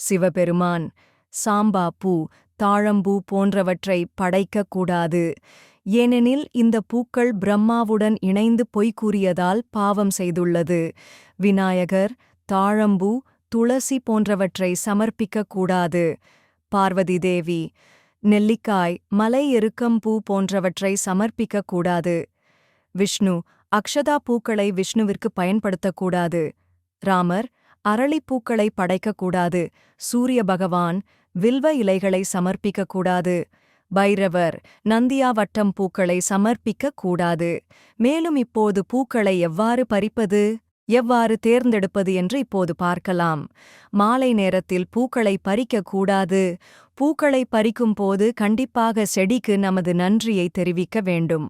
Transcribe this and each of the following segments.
சிவபெருமான் சாம்பா பூ, தாழம்பூ போன்றவற்றை படைக்கக்கூடாது. ஏனெனில் இந்த பூக்கள் பிரம்மாவுடன் இணைந்து பொய் கூறியதால் பாவம் செய்துள்ளது. விநாயகர் தாழம்பூ, துளசி போன்றவற்றை சமர்ப்பிக்கக்கூடாது. பார்வதி தேவி நெல்லிக்காய், மலை எருக்கம்பூ போன்றவற்றை சமர்ப்பிக்கக்கூடாது. விஷ்ணு அக்ஷதா பூக்களை விஷ்ணுவிற்கு பயன்படுத்தக்கூடாது. ராமர் அரளிப்பூக்களை படைக்கக்கூடாது. சூரிய பகவான் வில்வ இலைகளை சமர்ப்பிக்கக்கூடாது. பைரவர் நந்தியாவட்டம் பூக்களை சமர்ப்பிக்கக்கூடாது. மேலும் இப்போது பூக்களை எவ்வாறு பறிப்பது, எவ்வாறு தேர்ந்தெடுப்பது என்று இப்போது பார்க்கலாம். மாலை நேரத்தில் பூக்களை பறிக்கக்கூடாது. பூக்களை பறிக்கும்போது கண்டிப்பாக செடிக்கு நமது நன்றியை தெரிவிக்க வேண்டும்.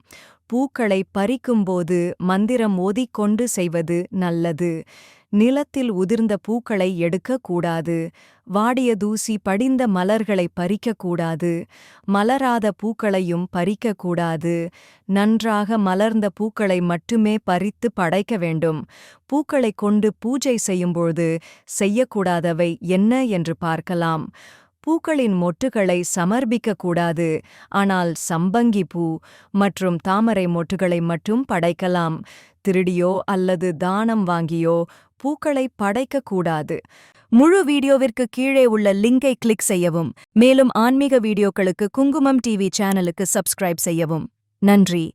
பூக்களை பறிக்கும்போது மந்திரம் ஓதிக்கொண்டு செய்வது நல்லது. நிலத்தில் உதிர்ந்த பூக்களை எடுக்கக்கூடாது. வாடிய தூசி படிந்த மலர்களை பறிக்கக்கூடாது. மலராத பூக்களையும் பறிக்கக்கூடாது. நன்றாக மலர்ந்த பூக்களை மட்டுமே பறித்து படைக்க வேண்டும். பூக்களைக் கொண்டு பூஜை செய்யும்போது செய்யக்கூடாதவை என்ன என்று பார்க்கலாம். பூக்களின் மொட்டுகளை சமர்ப்பிக்கக்கூடாது. ஆனால் சம்பங்கி பூ மற்றும் தாமரை மொட்டுகளை மட்டும் படைக்கலாம். திருடியோ அல்லது தானம் வாங்கியோ பூக்களை படைக்கக்கூடாது. முழு வீடியோவிற்கு கீழே உள்ள லிங்கை கிளிக் செய்யவும். மேலும் ஆன்மீக வீடியோக்களுக்கு குங்குமம் டிவி சேனலுக்கு சப்ஸ்கிரைப் செய்யவும். நன்றி.